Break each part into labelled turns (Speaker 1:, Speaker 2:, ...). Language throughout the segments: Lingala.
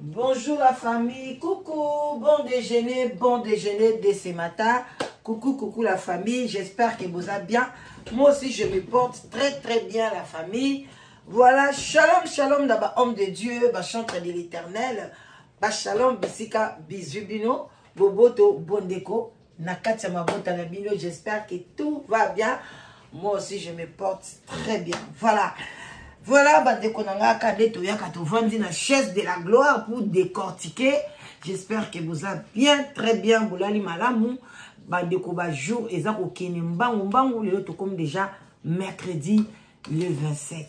Speaker 1: Bonjour la famille, coucou, bon déjeuner dès ce matin. Coucou la famille, j'espère que vous allez bien. Moi aussi je me porte très bien la famille. Voilà, shalom d'abord homme de Dieu, chantre de l'éternel. Shalom bisika bizubino, boboto bondeko, nakatia mabota na bino, j'espère que tout va bien. Moi aussi je me porte très bien. Voilà, bandeko nanga kadeto ya katovandi na chaise de la gloire pour décortiquer. J'espère que vous allez bien, très bien. Boulali malamu, bandeko ba jour eza ko kene mbangu le to comme déjà mercredi le 27.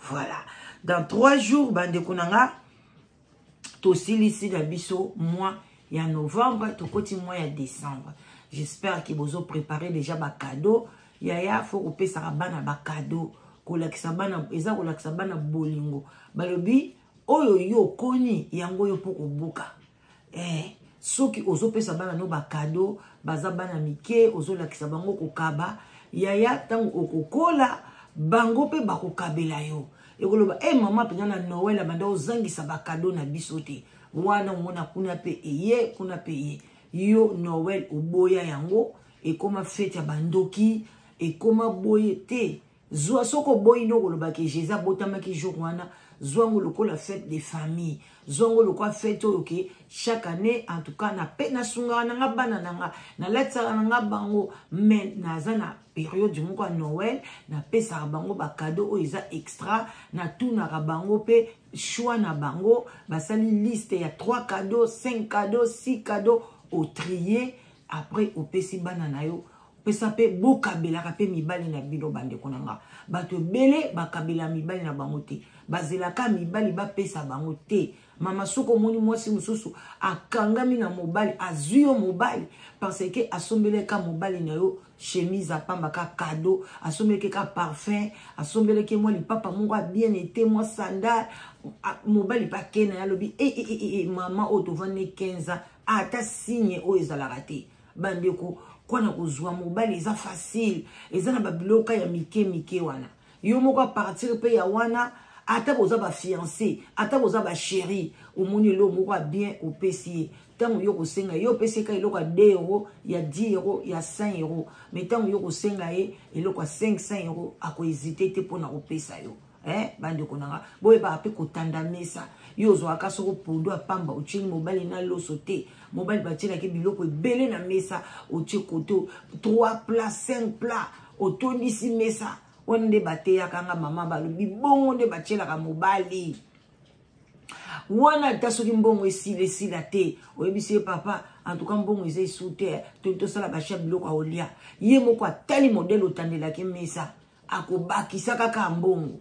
Speaker 1: Voilà. Dans 3 jours, bandeko nanga to silisi la biso mois ya novembre, to koti mois ya décembre. J'espère que vous avez préparé déjà ba cadeau. Yaya faut couper sa bana ba cadeau. Kolakisabana eza kolakisabana bolingo balobi oyo yo koni yango yo poko buka soki ozopesa bana no ba cadeau baza bana mike ozolakisa bango kokaba yaya tango okokola bango pe bakokabela yo ekoloba mama penya na Noël banda ozangisa ba cadeau na biso te wana mona kuna pe eye yo Noël oboya yango ekoma fete ya bandoki ekoma boye te. Zwa soko boy no koloba ke Jésus botama ki jour wana zwango loko la fête des familles zwango loko fête oké chaque année en tout cas na pe na sunga na bana nanga na letsa nanga bango mais na période du moko Noël na pesa bango ba cadeau o eza extra na tout na bango pe choix na bango basali liste ya 3 cadeaux 5 cadeaux 6 cadeaux au trier après au pesi bana na yo pesa pe bokabela pe mibali na bino bande konanga bato bele bakabela mibali na bango te bazelaka mibali ba pesa bango te mama soko moni mwasi mususu akangami na mobali azuyo mobali parce que asombeleka mobali na yo chemise à pamba ka cadeau asombeleka ka parfum asombeleka moi li papa mongo bien été moi sandal mobali pa kena ya lobi mama otovane 15 ans ata signe o ezalaka te bande ko kwana kozwa mobali eza facile eza na babiloka ya mike wana yo moko a partir pe ya wana ata boza ba fiancé ata boza ba chéri omoni lo moko bien opesi tango yo kosenga yo pesi ka iloko 2 euros ya 10 euros ya 5 euros mais tango yo kosenga iloko 500 euros ako hésiter te pona opesa yo bande konanga boye ba pe kotanda mesa yo zo akasoko pondo apamba uchini mobali na loso te mobali batila ke biloko ebele na mesa otie koto 3 plats 5 plats otondisi mesa onde bateya kanga mama balobi bongo nde batila ka mobali wana tasoki mbongo esila te oyebisi papa en tout cas mbongo eza esute to sala basha biloko aolia ye moko atali modèle otandela ke mesa akobakisa kaka mbongo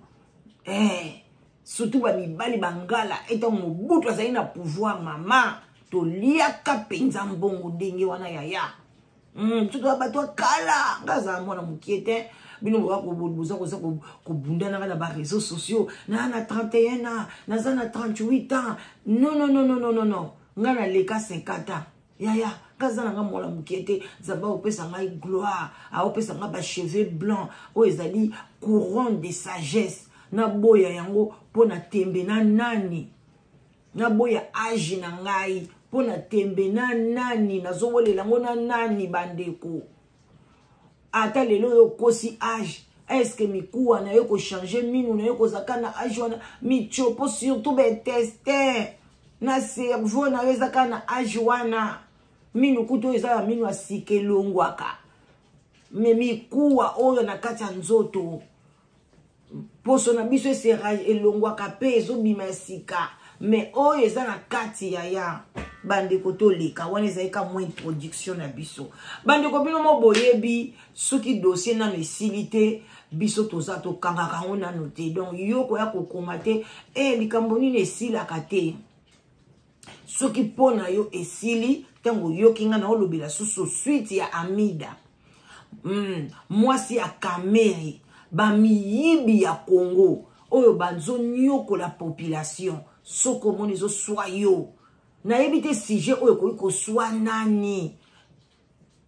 Speaker 1: surtout ba mibali bangala etant mobutu azali na pouvoir mama to liaka penza mbongo ndenge wana yaya surtout bato kala ngaza mwana mukiete bino boza koza kobundana na ba réseaux sociaux na 31 ans na 38 ans non ngana leka 50 ans yaya kaza nga mola mukiete zaba opesa ngai gloire a opesa nga ba cheveux blancs o ezali couronne de sagesse na boya yango pona tembe na nani na boya age na ngai pona tembe na nani nazowolela ngo na nani bandeko ata lelo yo kosi age est-ce que mikuwa na yo ko changer minu na yo ko zaka na age wana mi chopo surtout be tester na cerveau na yo zaka na age wana minu kuto ezala minu asikelongwaka me mikuwa oyo na kati ya nzoto poso na biso esera elongwaka pe ezobima sika mais oyo eza na kati ya bandeko toleka wana ezalika mwa introduction na biso bandeko bino mo boyebi soki dossier nano esili te biso toza tokangaka ngo nano te donc yo koya kokoma te likambo nini esilaka te soki mpona yo esili ntango yokinga na olobela susu suite ya Amida mwasi ya Kamere bamiyibi ya Congo oyo bazo nyoko la population soko moni zo swa yo na yebite sujet oyo ko swa nani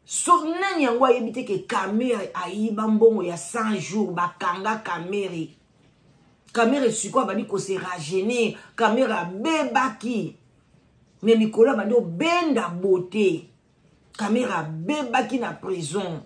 Speaker 1: so nani yango yebite ke Kamere ayiba mbongo ya 100 jours bakanga Kamere siko bali ko se rajeunir Kamere bebaki mais mikolo bando benda beauté caméra bebaki na prison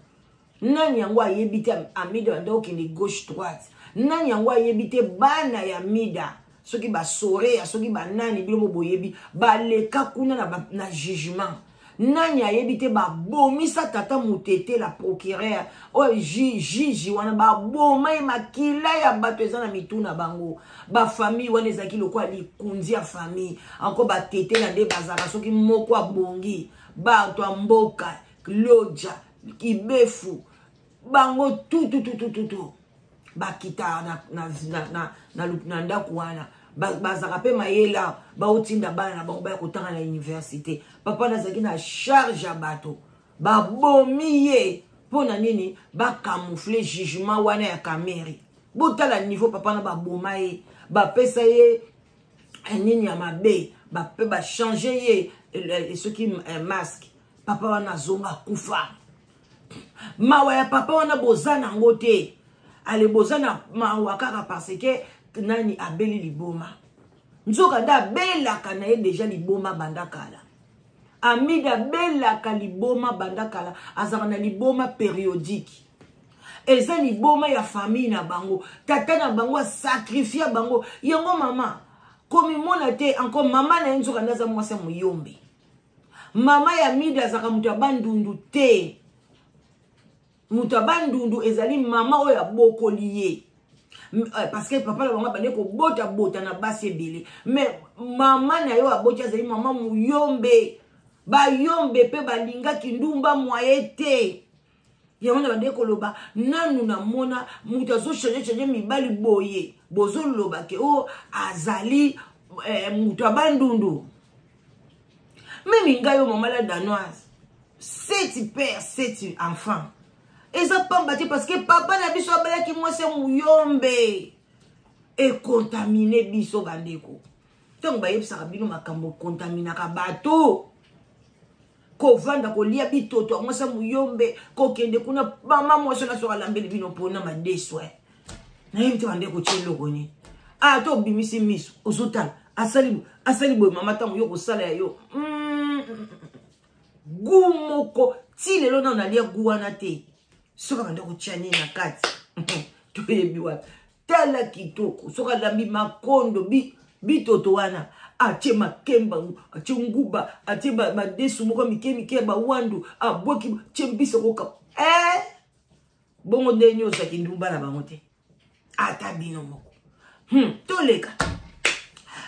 Speaker 1: nani yango ayebite Amida bando ki ni gauche droite nani yango ayebite bana ya Mida soki ba sore soki ba nani bilo boyebi ba leka kuna na jugement nani ayebite ba bomisa tata mutete la procureur o juge wana ba boma e makila ya bato ezana mituna bango ba famille wana ezaki lokwa likunzi ya famille encore ba tete na nde bazaka soki moko abongi ba to mboka loja kibefu bango tout bakita na ndako wana bazaka pe mayela bautinda bana bango ba kotanga na université papa nazaki na charge ya bato babomi ye pona nini ba camoufler jugement wana ya kameri botala niveau papa na baboma ye bapesa ye nini ya mabe bape ba changer ye ce qui masque papa wana zonga kufa mawa ya papa wana bozana ngote ale bozana mawa kaka parce que nani abeli liboma nzoka da belaka na ye deja liboma bandakala Amida belaka liboma bandakala azaka na liboma périodique eza liboma ya famille na bango tata na bango sacrifier bango yango mama komi mona te encore mama na nzoka ndaza mwasa muyombe mama ya Mida azaka mutu abandundu te mutu abandundu ezali mama oyo abokoli ye parce que papa la bango bande ko bota na basi ebele mais mama na yo aboti azali mama muyombe ba yombe pe balinga kindumba mwaye te yango na bande ko loba nanu na mona mutu azo changer mibali boye bozo loba ke o azali mutu abandundu même ngayo mama la danoise 7 pères 7 enfants eza pambati parce que papa na biso abalaki mwasi muyombe e contaminer biso bandeko donc bayebisaka bino makambo contaminaka bato kovanda kolia bitoto mwasi muyombe kokende kuna mama mwasi na soka lambeli bino pona madeswe na yebite bandeko chelo koni to bimisi miso ozotala asali boy mama tamu yo kosala yo gumoko ti lelo na nalia guwana te soka bande kuchani na kati toyebi wapi tala kitoko soka lambi makondo bitoto wana atie makemba atie nguba atie madesu moko mike ba wandu abwaki chembiso koka bongo denyo sa kindumba na bango te ata bino moko toleka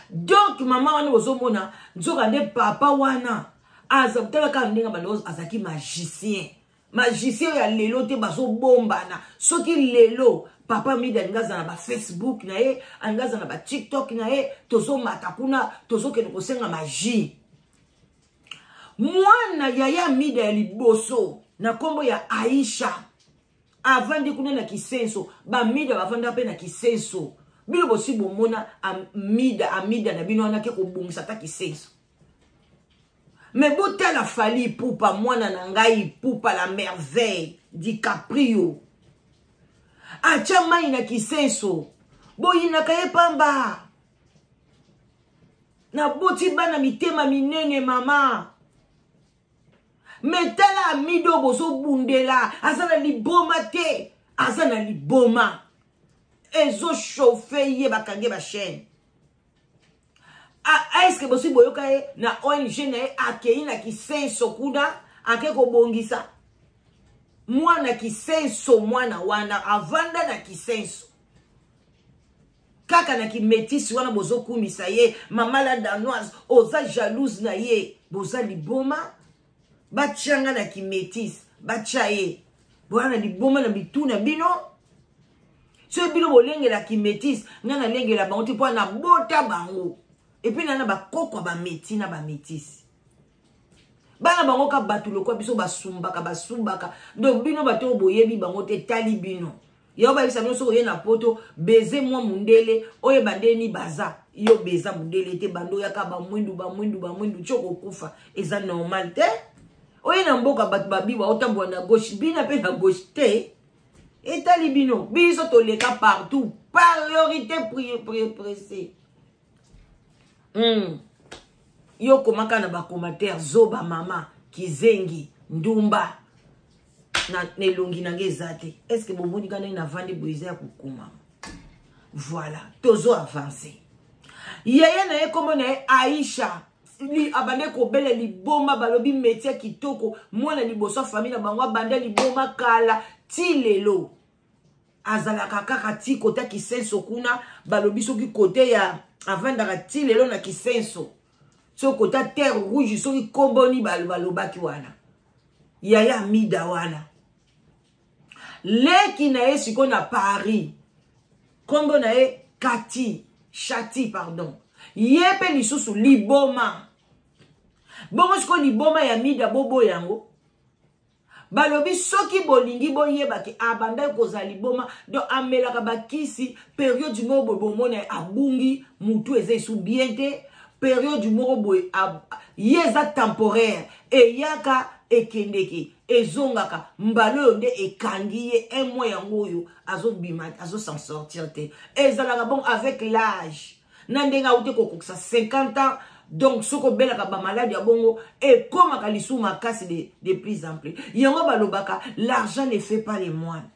Speaker 1: donc mama wana bozomona nzoka nde papa wana azabutala ka ndinga baloz azaki magicien ya lelo te bazo bombana soki lelo papa Mida ngaza na ba Facebook na ye angaza na ba TikTok na ye tozo matakuna tozo kene kosenga magie mwana yaya Mida ya liboso na kombo ya Aisha avandi kuna na kisenso ba Mida bavanda pe na kisenso bilo bosi bomona Amida na bino wana ke ko bungisa ta kisenso mais bota la fali poupa mwana na ngai poupa la merveille DiCaprio acha mai na kisenso boyina kaye pamba na boti bana mitema minene mama metala Amido bozo bundela azana liboma te azana liboma ezo chauffer ye bakange ba chaîne est-ce que bosi boyoka ye na ONG na ye akei na kisenso kuna ake ko bongisa mwana kisenso mwana wana avanda na kisenso kaka na kimetisi wana bozo kumisa ye mama la danoise oza jalouse na ye boza liboma bachanga na kimetisi bacha ye bwana liboma na bituna bino so bino bolengela kimetisi ngana lengela bango ti po na bota bango et puis nana bakoko ba meti na ba metisi bana bango ka batulo kwa biso basumbaka donc bino bato boyebi bango te tali bino yo ba bisa so ye na poto beze mwa mundele oye bandeni baza yo beza mundele te bando ya ka ba mwindu choko kufa eza normal te oye na mboka batu babiwa otambwa na gauche bina pe na gauche te etali bino biso toleka partout priorité pressée Yo komaka na ba commentaire zoba mama kizengi ndumba na nelongi nange ezate. Est-ce que bomoni kana ina vandi boize ya kukuma? Voilà, tozo avancer. Yaya na ye komo na ye Aisha li abande ko bele li boma balobi métier kitoko mwana liboso famille na bango bande li boma kala ti lelo azalaka kaka ti kota kisenso kuna balobi soki kote ya avandaka ti lelo na kisenso so kota terre rouge soki komboni balobaki wana Yaya Mida wana leki na ye siko na Paris kombo na ye Chati pardon yepe lisusu liboma bongo siko liboma ya Mida bobo yango balobi soki bolingi boyebaki abanda koza liboma do amelaka bakisi période du moko bomona abungi mutu eza isu bien te période du moko boy yeza temporaire eyaka ekendeki ezongaka mbalo nde ekangi ye un mois yango oyo azobima azo s'en sortir te ezalaka bon avec l'âge nandenga ute kokokisa 50 ans donc soko belaka ba maladie ya bongo et comme akalisu makasi de plus en plus yango balobaka l'argent ne fait pas les moines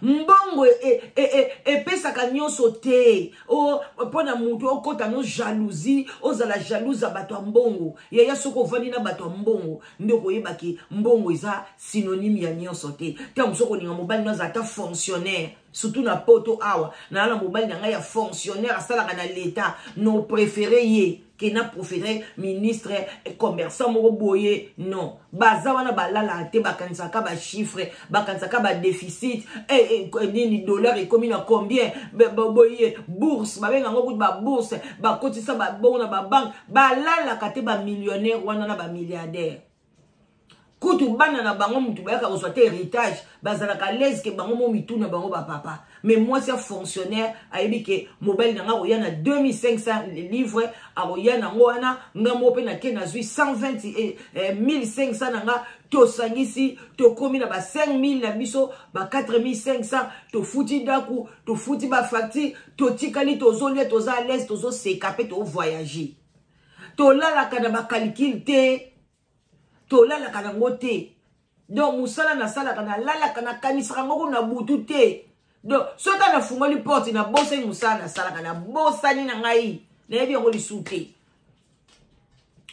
Speaker 1: mbongo pesaka nyonso te o pona mutu okota no jalousie ozala jalouse bato ya mbongo yaya soko vandi na bato ya mbongo ndeko yebaki mbongo eza synonyme ya nyonso te tango soko ninga mobali no zata fonctionnaire surtout na poto awa na mobali na ngai ya fonctionnaire asalaka na l'état no préféré ye qui n'a préféré ministre commerçant moko boye non baza wana balala te bakanisaka ba chiffre bakanisaka ba déficit ni dollar ekomi na combien boye bourse babenga ngo kuti ba bourse bakotisa ba bon na ba banque balala kate ba millionnaire wana na ba milliardaire kutu bana na bango mutu bayaka kozwate héritage bazalaka l'aise ke bango mo mitu na bango ba papa mais moi c'est fonctionnaire ayebi ke mobile na nga koya na 2500 livres akoya na ngo wana nga mo pe na ke na zui 1500 na nga to sangisi to komi na ba 5000 na biso ba 4500 to futi daku to futi ba facture to tikali to zolia to za l'aise to zo s'écaper to voyager to lalaka na ba calcul te to lalaka na ngote donc musala na salaka na lalaka na kanisaka ngoko na butu te donc sota na fungoli porte na bosa musala na salaka na bosa ni na ngai na yebi ngo lisute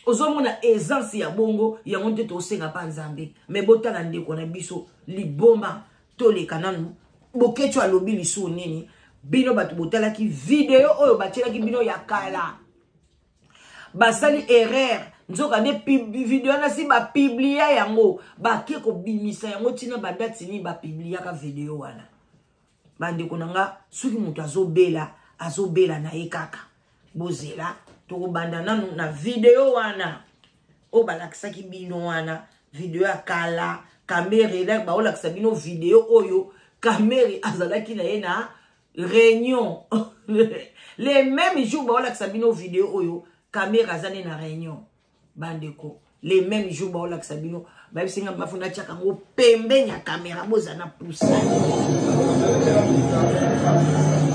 Speaker 1: ozomona essence ya bongo ya ngonte to senga pa nzambe me botala ndeko na biso liboma to le kananu bokecho alobi lisu nini bino batu botala ki video oyo batela ki bino ya kala basali erreur nzoka ne video na si ba publier yango ba ke ko bimisa yango tina ba date ni ba publier ka video wana bande konanga suki mutu azobela na ekaka bozela to banda nanu na video wana o balakisaki bino wana video ya kala kamera ela ba olakisa bino video oyo kamera azalaki na ye na réunion les mêmes jours ba olakisa bino video oyo kamera azane na réunion bandeko les mêmes jours ba olakisa bino ba bisinga mafuna chaka ngo pembeni ya kamera boza na pousse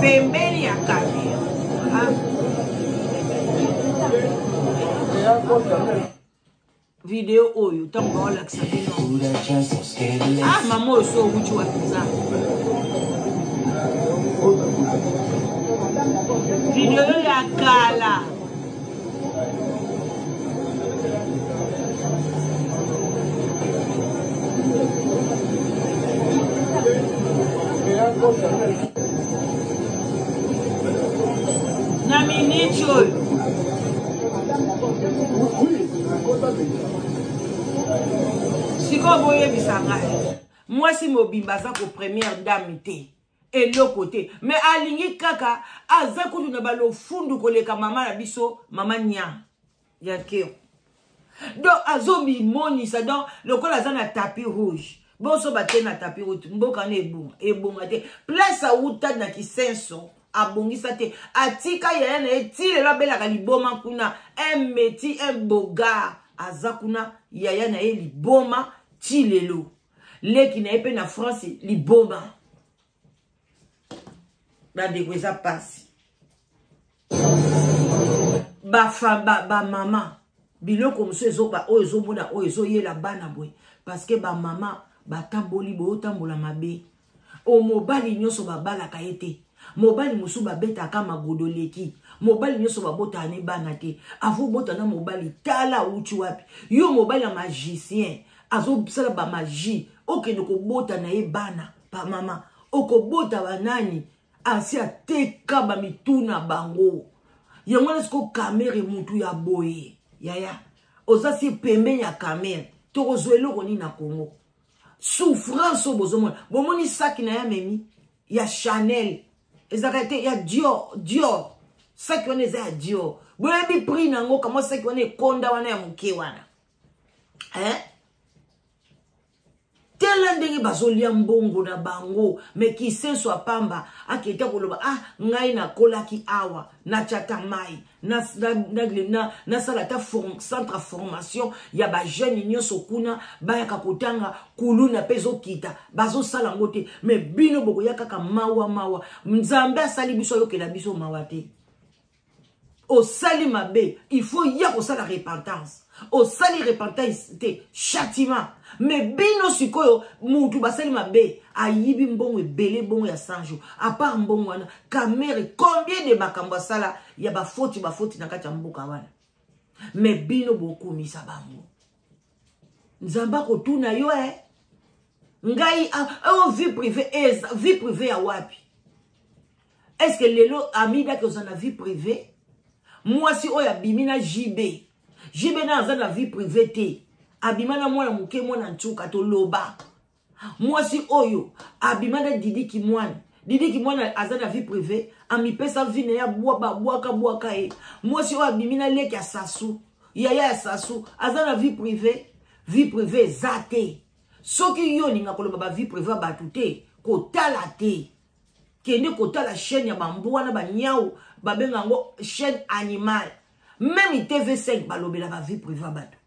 Speaker 1: pembeni ya kamera video oyo tango ba olakisa bino mama so wuchu wa pizza video ya kala na minicho siko boye bisanga moi si mobimba za ko première dame te et le côté mais alingi kaka aza kutu na balo fundu koleka mama na biso mama nya ya keo donc azobi moni ça donc le col aza na tapis rouge boso bate na tapis rouge mboka na ebonga te place a uta na kisenso abongisa te atika ya na etile la bela liboma kuna un métier un boga azakuna yaya na ye liboma tilelo leki na epe na France liboma ba dekweza pasi ba maman biloko moso ezoba oyo ezomona oyo ezoyela bana boye parce que ba maman batamboli boyo tambola mabe o mobali nyonso babalaka ye te mobali mosusu babetaka magodoleki mobali nyonso babota ne bana te avo bota na mobali tala uti wapi yo mobali ya magicien azosala ba magie okende kobota na ye bana ba mama okobota banani asi ateka ba mituna bango yango lesko kamere mutu ya boye yaya ozasi pembe ya kamere tokozwelo koni na Congo souffrance bozomona bomoni saki na ya memi ya Chanel ezakate ya Dior saki wana eza ya Dior boyebi prix nango kama saki wana ekonda wana ya muke wana tela ndenge bazolia mbongo na bango me kisenso apamba aketa koloba ngai na kolaki awa na chata mai na salata centre formation ya ba jeune nyonso kuna bayaka kotanga kuluna pezo kita bazo sala ngote me bino boko ya kaka mawa nzambe asali biso yokela biso mawa te au sali mabe il faut ya ko sala repentance au sali repentance te châtiment mais bino sikoyo mutu basali mabe ayibi mbongo ebele bongo ya 100 jours à part mbongo wana kamere combien de makambo sala ya bafoti na kati ya mboka wana mais bino bokumisa bango nzamba ko tuna yo ngai vie privée ya wapi est-ce que lelo amida que on a vie privée moi si oya bimina JB na za na vie privée te abimana mwana muke mwana nchuka to loba moi si oyo abimana Didi Kimwana aza na vie privée amipesa vie na ya bwaka moi si oyo abimina leki ya sasu ya sasu aza na vie privée zate soki yo ninga koloba ba vie privée ba tuté kotala te kende kotala chaîne ya bambwa na banyao babenga ngo chaîne animale même TV5 balobela ba vie privée bato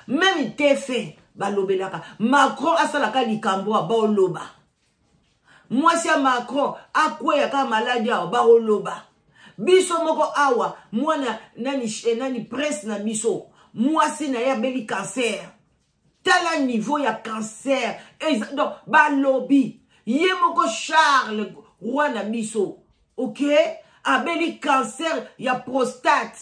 Speaker 1: même TF balobelaka Macron asalaka likambo ba oloba mwasi ya Macron akweya ka maladi awa ba oloba biso moko awa mwana nani presse na biso mwasi na ya beli cancer tala niveau ya cancer donc balobi ye moko Charles roi na biso ok abeli cancer ya prostate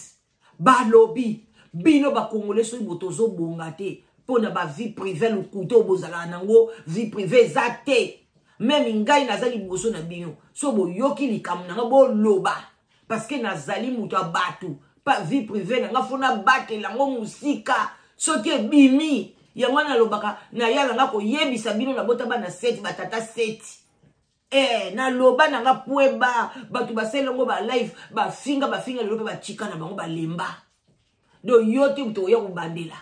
Speaker 1: balobi bino ba congolais so botozo bongate pona ba vie privée le couteau bozala nango vie privée zate même ngai nazali boso na bino so boyoki likamu nanga bo loba parce que nazali mutu abatu pas vie privée nanga fona batela ngo musika soki bimi yango na lobaka na yala nga ko yebisa bino na bota bana 7 batata 7 na loba nanga pueba batu baselongo ba live ba finga lelo ba chika na bango ba lemba do yote mto ya kubandela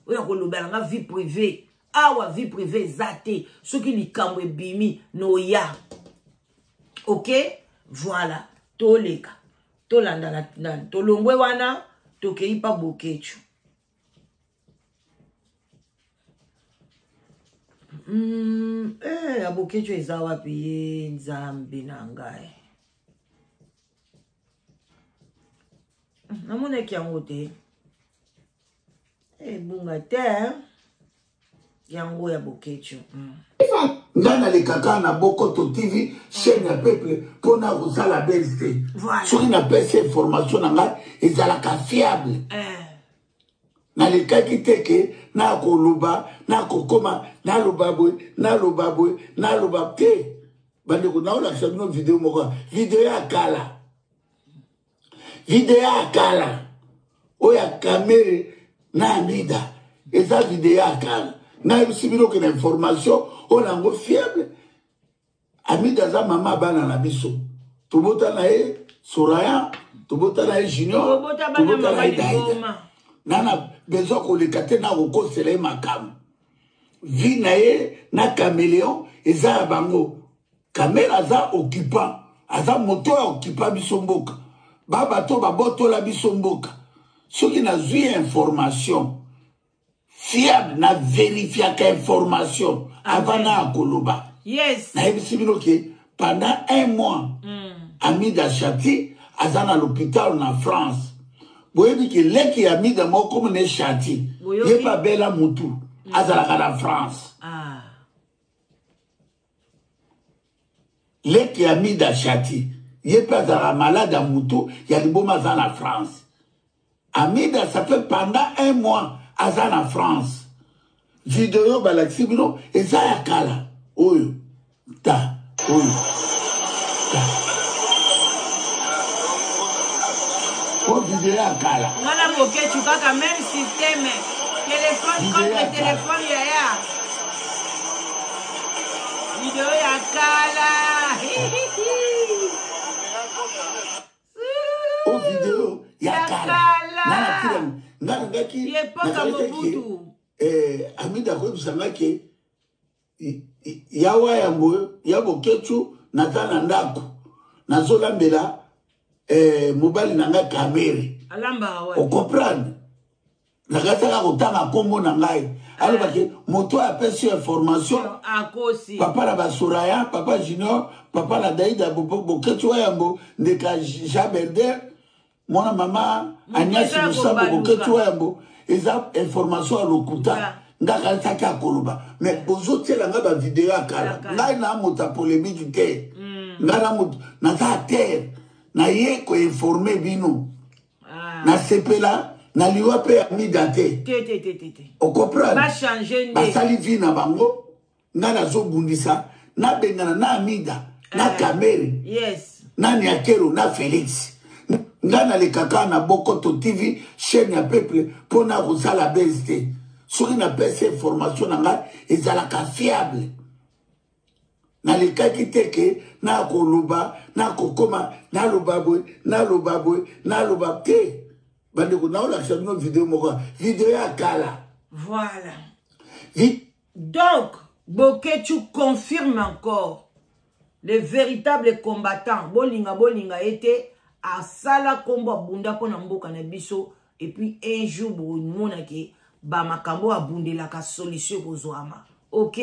Speaker 1: oya ko lobala nga vie privée awa vie privée zate soki likambo ebimi no ya ok voilà toleka tolanda na tolongwe wana tokei pa bokechu abokechu eza wapi ye nzambe na ngai namonaki yango te bunga te yango ya bokechu
Speaker 2: ngana le kaka na Bokoto TV chaîne ya peuple pona kozala beste soki na pesa information na ngai ezalaka fiable na le kaki teke na koloba na kokoma na loba te bandeko na ola sabino video moko video ya kala oya kamere na amida eza video ya kala na bisibino ke na information onango fiable amida za mama bana na biso tobota na e Soraya tobota na e Junior tobota na e Daida nana besoin ko le kate na ko sele makam vi na ye na caméléon eza bango caméra za occupant aza moto ya occupant biso mboka baba to baboto la biso mboka soki na zui information fiable na vérifier ka information avant na koloba
Speaker 1: yes
Speaker 2: na ebisi bino ke pendant 1 mois Amida Chati aza na l'hôpital na France boyebi ke leki ya Amida mo comme ne chanti. Ye pas bela mutu. Azalaka na France.
Speaker 1: Ah.
Speaker 2: Leki ya Amida chati. Ye pas azalaka malade à mutu. Ya liboma za na France. Amida, ça fait pendant 1 mois aza na France. Vidéo balaxi bino eza ya kala. Oyo. Ta. Oyo. Ta. Oh, vidéo ya kala.
Speaker 1: Ngana moke tu kaka même système. Téléphone contre téléphone yaya. Vidéo ya kala.
Speaker 2: Oh, vidéo ya kala. Nana ngaki.
Speaker 1: Yepoka Mobutu.
Speaker 2: Amida ko bisanga ke yawa yambo yabo kechu natana ndako nazolambela mobali nanga kamere
Speaker 1: alamba wa
Speaker 2: o comprendre nakataka kotanga kombo na ngai aloba ke moto apesi information
Speaker 1: akosi
Speaker 2: papa na basuraya papa junior papa na daida bokechu yambo ndeka Jaberder mona mama Agnès Musabo bokechu yambo eza information à lokuta ngaka taki akoloba mais bozotela nga ba vidéo akala ngai na mota polémique te ngai na moto naza terre na ye ko informer bino na sepela na liwa pe Amida te o comprendre
Speaker 1: ba changer
Speaker 2: ba sali vie na bango ngai nazobundisa na bengana na Amida na Kamere
Speaker 1: yes
Speaker 2: na Niakero na Félix Ngana le kaka na Bokoto TV chaîne ya peuple pour na kozala BST soki na pesa information na nga ezalaka fiable na le kaki teke na koloba na kokoma na loba boy na loba boy na loba te bandeko na ola chano vidéo moko vidéo ya kala
Speaker 1: voilà donc Bokechu confirme encore les véritables combattants bolinga était à sala kombo bunda pona mboka na biso et puis un jour mona ke ba makambo abundela ka solution kozwama. OK,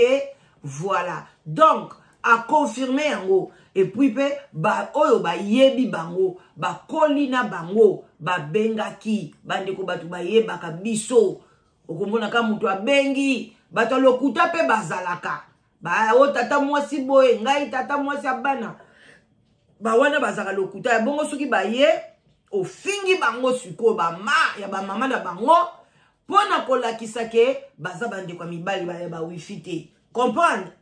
Speaker 1: voilà. Donc a confirmer yango et puis pe ba oyo ba yebi bango ba kolina bango ba bengaki bandeko batu ba yeba ka biso okomona ka mutu abengi bato lokuta pe bazalaka ba o tata mwasi boye ngai tata mwasi abana ba wana bazaka lokuta ya bongo soki ba ye ofingi bango suko ba ma ya ba mama na bango pona kolakisa ke baza bande kwa mibali ba wifi te comprendre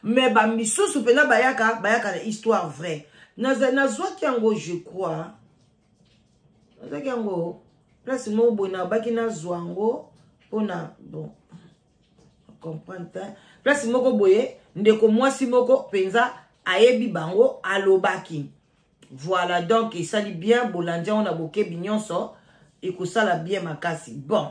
Speaker 1: mais ba misusu pena bayaka na histoire vraie nazwa kiango je crois nazwa kiango place mo bona baki na zwango pona bon comprendre place moko boye ndeko mwasi moko penza ayebi bango alobaki. Voilà donc il sali bien bolandia on a boké binyonso et que ça la bien makasi. Bon.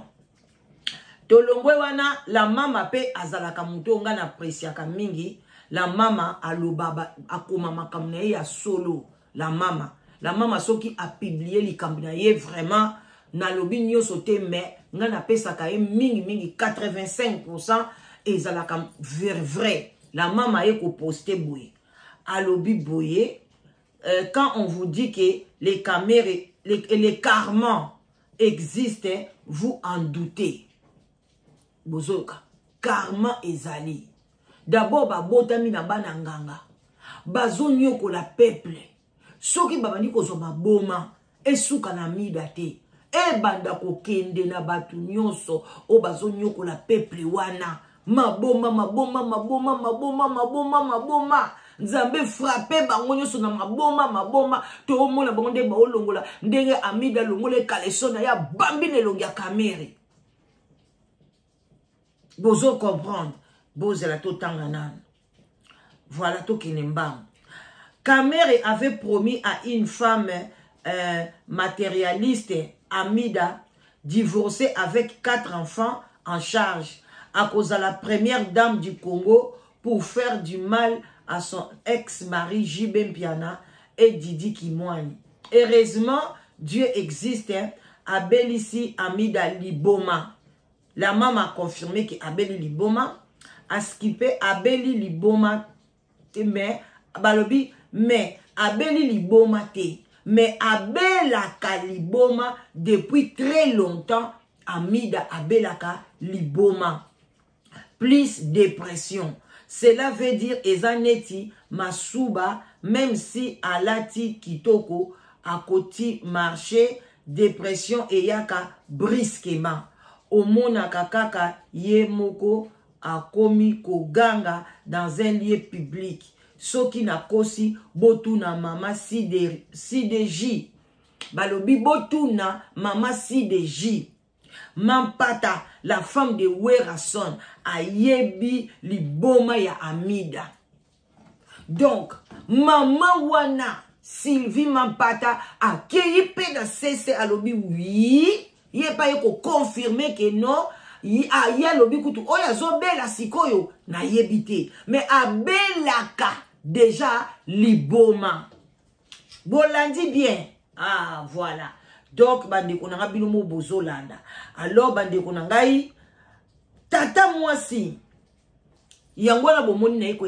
Speaker 1: Tolongwe wana la mama pe azalaka muto nga na presiaka mingi la mama alobaba akoma makamna ya solo la mama soki a publié likambi na ye vraiment na lobi nyonso te mais nga na pesaka ye mingi 85% ezalaka vrai la mama ye ko poster boye alobi boye quand on vous dit que les caméras les karmans existent vous en doutez bozoka karma ezali d'abord babotami na bana nganga bazonyoko la peuple soki babandi kozo maboma esuka na mida te banda kokende na batu nyonso o bazonyoko la peuple wana maboma Nzambe frappé bango nyonso na maboma to mona bango nde ba olongola ndenge Amida longole kalesona ya bambi ne longia Kamere bozo comprendre boze la totanga nan voilà to kinembam Kamere avait promis à une femme matérialiste Amida divorcée avec 4 enfants en charge à cause de la première dame du Congo pour faire du mal à son ex-mari Jibem Piana et Didi Kimwani. Heureusement, Dieu existe. Abelici Amida Liboma. La maman a confirmé que Abeli Liboma a skippé Abeli Liboma. Mais Abeli Liboma te. mais abelaka liboma depuis très longtemps. Amida abelaka liboma. Plus dépression. Cela veut dire ezaneti masuba, même si alati kitoko à côté marché, dépression et yaka brusquement. Omona kakaka ye moko a commis koganga dans un lieu public. Soki na kosi botuna mama CDJ. Balobi botuna mama CDJ. Mampata, la femme de Werason, a yebi liboma ya Amida. Donc, maman wana, Sylvie Mampata, a keyipe na cesse alobi oui, ye pa yeko confirmer que non, a ye alobi kutu, oya zo bela sikoyo, na yebite. Mais a belaka, déjà, liboma. Bolandi bien. Ah, voilà. Donc, bande konanga bilomo bozolanda. Alors, bande konangai, tata mwasi, yangwana bomoni na yeko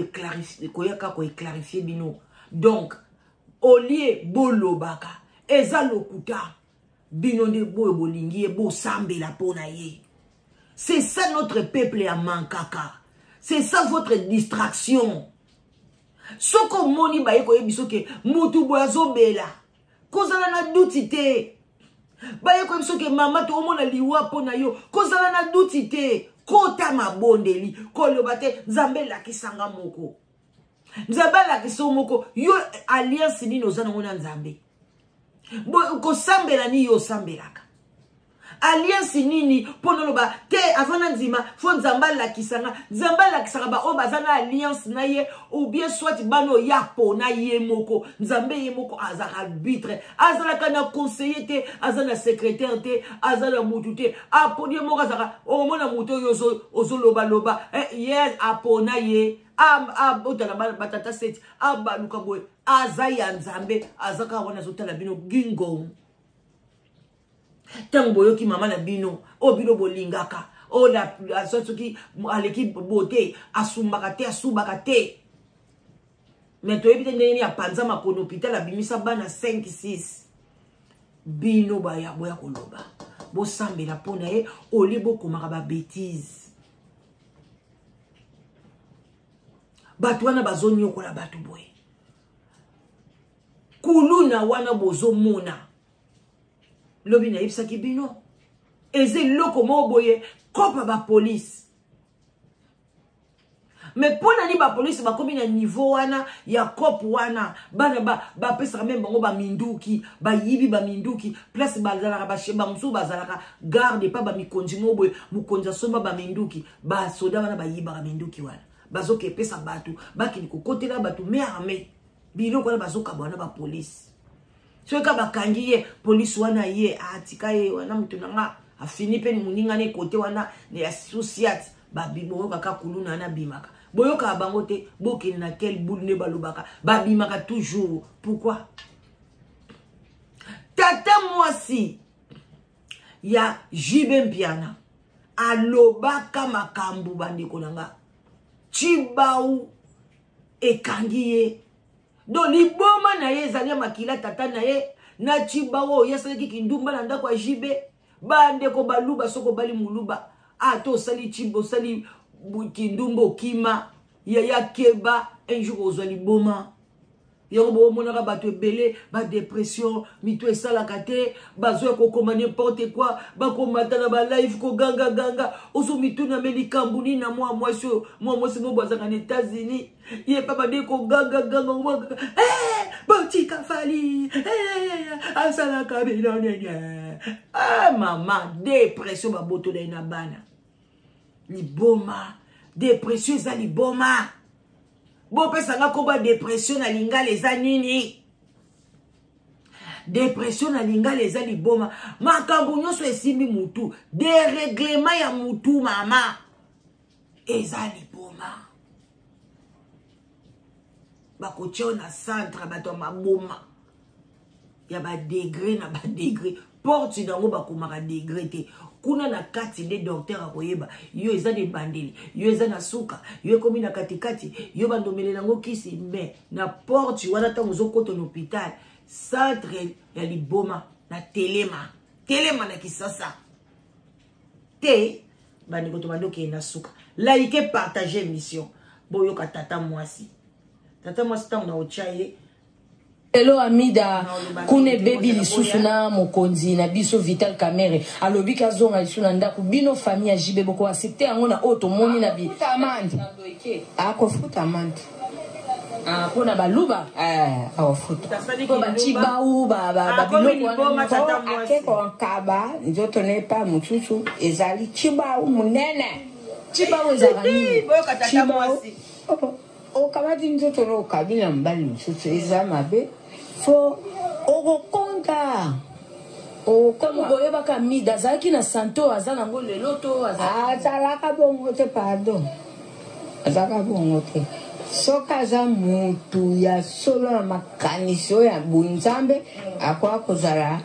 Speaker 1: clarifier bino. Donc, olie bolo baka, eza lokuta, bino de bo bolingi, bo sambe la pona ye. C'est ça notre peuple à mankaka. C'est ça votre distraction. Soko moni ba yeko yebisoke, mutu boazo bela. Kozala na doutite. Baye comme ça que maman to mona liwa pona yo kozala na doutite kota mabondeli kolobate nzambe la kisanga moko nzambe la kisomoko yo alliance ni nozana ngona nzambe ko sambela ni yo sambelaka alliance nini pono ba te avana nzima fo nzamba la kisanga ba o bazana alliance na ye ou bien soit bano ya pona ye moko nzambe ye moko azaka arbitre azala kana conseiller te azana secrétaire te azana mutu te aponi moko azaka o mona mutu yo ozoloba loba yes apona ye otala batata seti abaluka boy azaya nzambe azaka wana zotala bino gingo. Tango yoki mama na bino, o bino bolingaka, o la soki aleki bote, asubaka te. Mais to ebite ndeni ya panza makono hôpital abimisa bana 5-6. Bino boya koloba. Bo sambela pona ye, oli bo komaka ba bêtise. Batu wana bazoni yokola batu boye. Kuluna wana bozo mona. Lobi na yipsa ki bino. Eze loko mo boye. Kopa ba police. Mais pona ni ba police ba komi na niveau wana. Ya kop wana. Bana ba pesa même bango ba minduki. Ba yibi ba minduki. Place ba zalaka ba sheba msu ba zalaka. Garde pa ba mikonji mo boye. Mukonja somba ba minduki. Ba soda wana ba yiba ba minduki wana. Bazoke pesa batu. Baki ni kokote la batu. Me arme. Bino kwa bazoka wana ba police. So ka bakangi ye police wana ye atika ye wana mutu nanga afini pe muninga ne kote wana ne associate babibo kaka kuluna na bimaka boyoka bango te bokini na quel boule ne balobaka babimaka toujours. Pourquoi? Tata mwasi ya Jibe Mpiana alobaka makambu bandeko nanga Chibau ekangi ye. Donc liboma na ye ezali makila tata na ye na Chibao yasalaki kindumba na ndako ya Jibe bandeko baluba soko bali muluba ato sali Chibo sali kindumbo kima ya keba un jour ozwa liboma yango bo monaka bato ebele ba dépression mito esalaka te bazwa kokoma n'importe quoi bakomata na ba live ko ganga ozo mito na melikambu ni na mwasi mo bazaka na États-Unis ye pa bade ko ganga botika fali asalaka bilonenya mama dépression ba botola na bana liboma dépression za liboma. Bo pesanga koba dépression na linga les anini. Dépression na linga les aliboma. Makambu nyonso esimbi mutu. Dérèglement ya mutu mama. Ezaliboma. Bakotia na centre bato maboma. Ya ba degré na ba degré. Porte dango bakomaka degré te. Kuna na kati de docteur akoyeba yo eza de bandeli yo eza na suka yo komi na katikati yo bandomele nango kisi mais na porte wana tango zokota na hôpital centre ya liboma na telema na kisasa te bani ko to bando ke na suka like partager émission boyo ka tata mwasi tango na ochaye.
Speaker 3: Hello Amida, kune baby lisusu na mokonzi na biso Vital Kamere. Alobi kazonga lisu na ndako bino famille ya JB boko accepter yango na auto moni na bi.
Speaker 4: Amande. Ako futa amande.
Speaker 3: Ah, kona baluba?
Speaker 4: Ako futa.
Speaker 3: Ko ba chibau ba biloko
Speaker 4: akeko nkaba nzoto ne pa mututu ezali chibau munene.
Speaker 3: Chibau ezali.
Speaker 1: Chibau.
Speaker 4: O kabadi nzoto no kabila mbali mututu ezamabe. Fo okokonda
Speaker 3: comme boye baka Mida zaki na santo azana ngo leloto
Speaker 4: azalaka bongo te pardon azalaka bongo te soka za mutu ya solo na makaniso ya bunzambe akwa kozala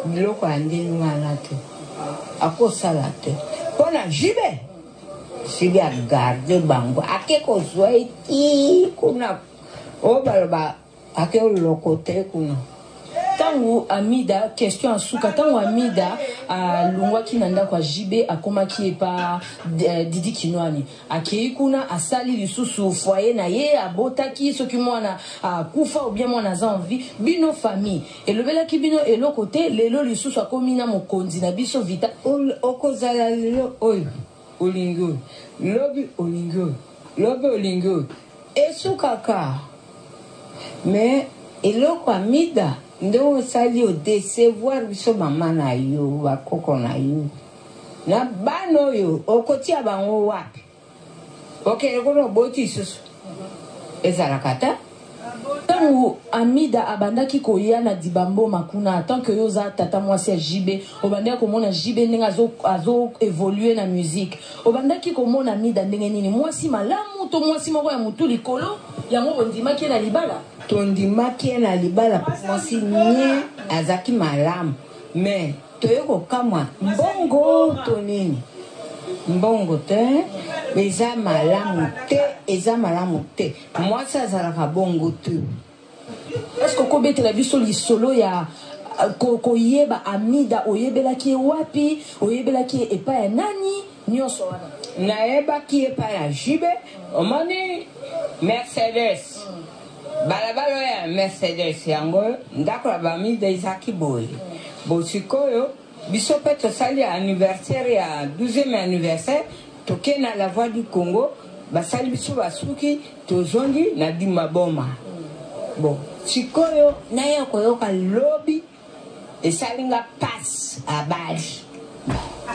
Speaker 4: biloko ya ndeni wana te akosala te mpona jibe sibi agarde bango ake kozwa eti kuna o baloba ake olokote kuna.
Speaker 3: Tango Amida question asuka tango Amida lungwa kinanda kwa JB akomaki epa Didi Kinwani akei kuna asali lisusu foyer na ye abotaki soki mwana kufa ou bien mwana za envie bino famille elobela ki bino eloko te lelo lisusu akomi na mokonzi na biso Vita
Speaker 4: okozala lelo oyo olingo lobi olingo esukaka mais eloko Amida ndo sali o décevoir biso mama na yo bakoko na yo na bano yo okotia bango wapi okele kono boti susu ezalaka ta
Speaker 3: tango Amida abandaki koya na dibambo makuna tant que yoza tata mwasi ya JB obandaki komona JB ndenge azo évoluer na musique obandaki komona Amida ndenge nini mwasi malamu to mwasi moko ya mutu likolo yango bondimaki na libala
Speaker 4: tondimaki na libala mwasi nye azaki malamu mais toyeko kamwa mbongo to nini mbongo te eza malamu te mwasi azalaka bongo te.
Speaker 3: Est-ce que kobetela biso lisolo ya koyeba Amida oyebelaki wapi oyebelaki epa ya nani nyonso wana
Speaker 4: nayebaki epa ya jibe omoni Mercedes balabala ya Mercedes yango ndako ya bamida ezaki boye bosikoyo biso mpe tosali anniversaire ya 12e anniversaire toke na la voix du Congo basali biso basuki tozondi na dimaboma bon sikoyo naye koyoka lobi esalinga passe abali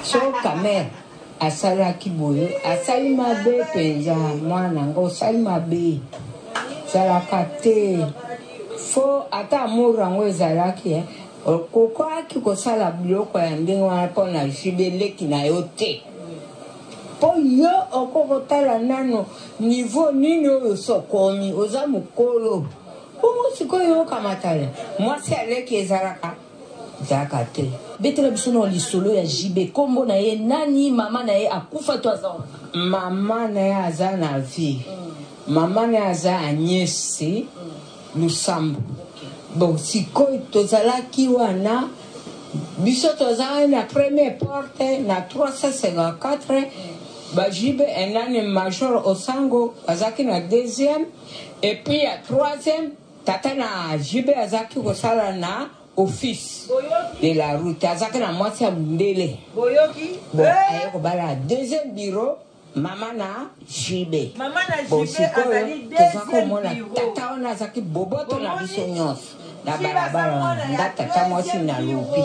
Speaker 4: so kamera asalaki boye asali mabe mpenza mwana ngo osali mabe zalaka te fo ata amour yango ezalaki okokoaki kosala biloko ya ndenge wana mpo na jibe leki na yo te mpo yo okokotala nano niveau nini oyo sokomi oza mokolo bongo sikoyo okamatala mwasi aleki ezalaka te
Speaker 3: betela biso na lisolo ya JB kombo na ye nani mama na ye akufa to aza
Speaker 4: mama na ye aza na vie mama na ye aza Agnesi Lusambo bon sikoyo tozalaki wana biso tozalaki na première porte na 354 bajibe enane major Osango azaki na deuxième et puis ya troisième tata na jibe azaki kosala na office de la route azaki na mwasi ya mundele bon aye kobala deuxième bureau mama na jibe bon sikoyo tozakomona tata wana azaki boboto na biso nyonso na balabala wana nga tata mwasi na lobi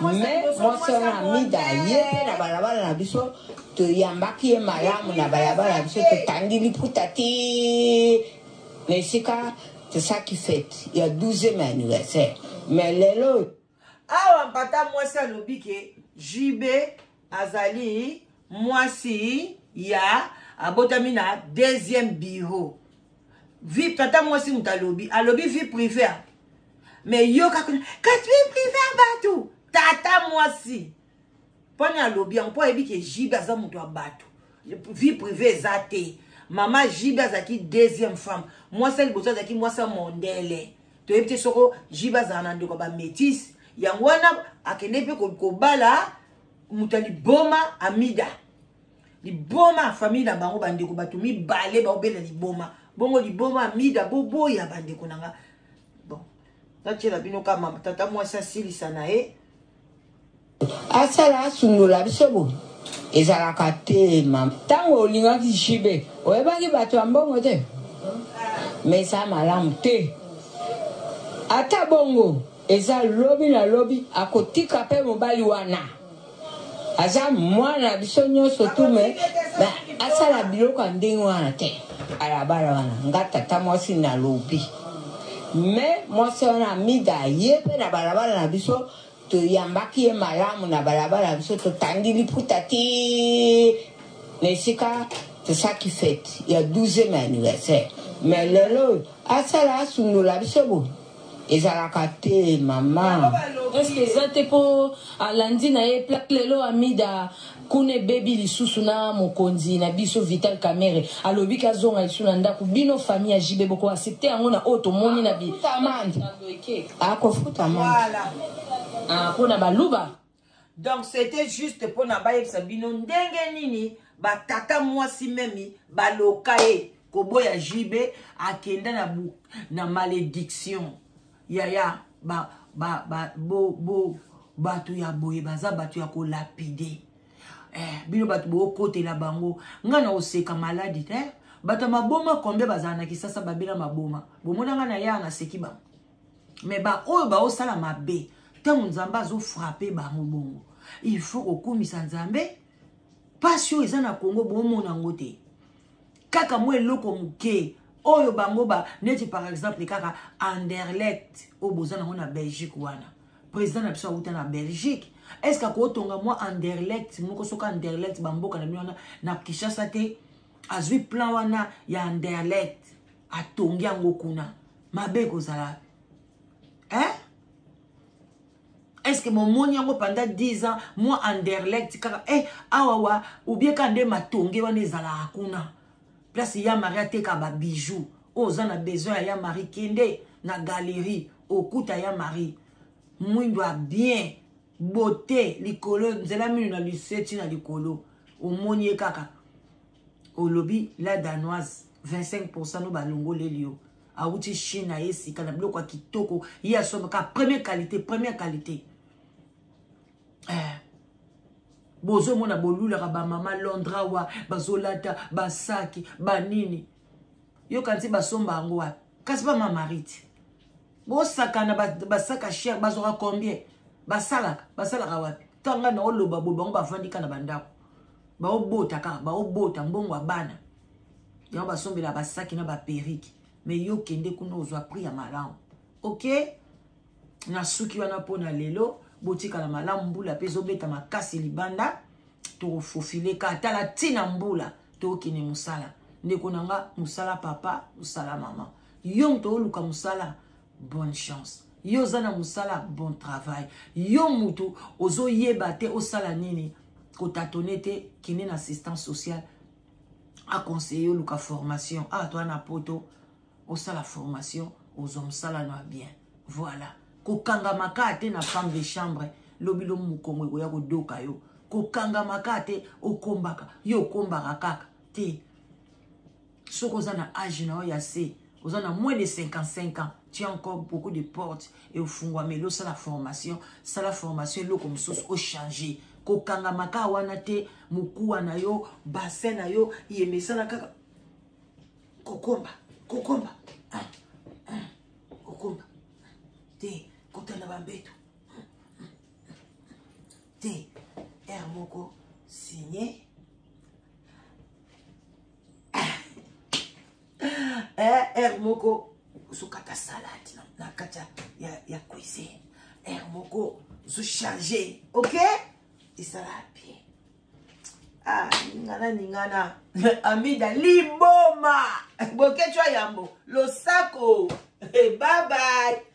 Speaker 4: mais mwasi wana Amida ye mpe na balabala na biso toyambaki ye malamu na balabala na biso totangi liputa ti na esika tosaki fete ya 12e anniversaire mais lelo
Speaker 1: awa mpata mwasi alobi ke JB azali mwasi ya abotami na deuxième bureau vie tata mwasi mutalobi alobi vie privée mais yo kakuna kat vie privée batu tata mwasi poni alobi mpo ebi ke JB aza mutu abatu vie privée ezate mama JB azaki deuxième femme mwasi liboso azaki mwasi mondele to yebite soko jiba zana ndeko ba métis yangwana akende pe ko bala mutali boma Amida liboma famille na bango bandeko batu mibale ba obela liboma bongo liboma Amida bobo ya bandeko nanga bon tachela bino kama tata mwasi asilisa na ye
Speaker 4: asala asungola biso bo ezalaka te mam ntango olingaki jibe oyebaki bato ya mbongo te me eza malamu te ata bongo eza lobi na lobi akotika mpe mobali wana aza mwana biso nyonso tu me asala biloko ya ndenge wana te alabala wana nga tata mwasi na lobi me mwasi wana Amida ye mpe na balabala na biso toyambaki ye malamu na balabala na biso totandi liputa ti na esika tosaki fete ya 12e anniversaire me lelo asala asundola biso bo ezalaka te mama.
Speaker 3: Est-ce que eza te mpo alandi na ye plaque lelo Amida kuna bebi lisusu na mokonzi na biso Vital Kamerhe alobi kazonga lisu na ndako bino famille ya jibe boko accepte yango na oyo tomoni na bi
Speaker 4: akofuta
Speaker 1: voilà
Speaker 3: mpona baluba.
Speaker 1: Donc c'était juste pour na bayebisa bino ndenge nini batata mwasi memi baloka ye koboya jibe akenda na malédiction yaya batu ya boye baza batu ya kolapide bino batu bokotela bango ngana oseka maladi te bata maboma kombe bazana na kisasa babela maboma bomona ngana ya na seki bango mais ba oyo ba osala mabe tango nzamba zo frapper bango bongo il faut okumisa nzambe passion eza na Congo bomona ngote kaka mwe loko muke oyo bango ba neti par exemple kaka Anderlecht o bozana na Belgique wana président na biso uta na Belgique est-ce que ko tonga moi Anderlecht moko soka Anderlecht bamboka na miona na Kinshasa te azwi plan wana ya Anderlecht atongi yango kuna mabe kozala est-ce que mon yango pendant 10 ans moi Anderlecht kaka awawa ou bien kande matonge wana ezala akuna place ya Maria teka ba bijoux ozana besoin ya Marie kende na galerie okuta ya Marie mwindo a bien beauté likolo nzela minu na liseti na likolo omoni kaka olobi la danoise 25% no balongo lelio auti China esi kana biloko kitoko ya somoka première qualité bozo mona bolula ba mama Londra wa bazolata basaki banini yo kanti basomba ngo wa kasi ba mamariti bo sakana basaka cher bazora combien basalaka wapi tanga na oloba bo bango bafandika na bandako ba obota ka ba obota mbongo abana yo basombela basaki na ba periki mais yo kende kuna ozwa prix ya malamu OK na suki wana pona lelo botika na malamu mbula pezo beta makasi libanda to fofile ka tala tina mbula to kine musala ndeko nanga musala papa musala mama yo mto luka musala bonne chance yo zana musala bon travail yo mutu ozo yeba te osala nini ko tatonete kine na assistance sociale a conseiller luka formation toi na poto osala formation ozo musala na bien voilà kokanga makate na femme de chambre lobilo mukongo ya kodoka yo kokanga makate okombaka yo kombaka kaka te soko za na âge na ya se ozana moins de 55 ans tu as encore beaucoup de portes et au fungwa melo ça la formation lo comme sauce au changer kokanga maka wana te mukuwa na yo bassin na yo yemesana kaka kokomba kokomba te kotana bambeto te Hermoko signé Hermoko sukata salade na kata ya cuisine Hermoko zo changer OK et ça va bien ningana Amida liboma boke chwa yambo lo sako bye bye.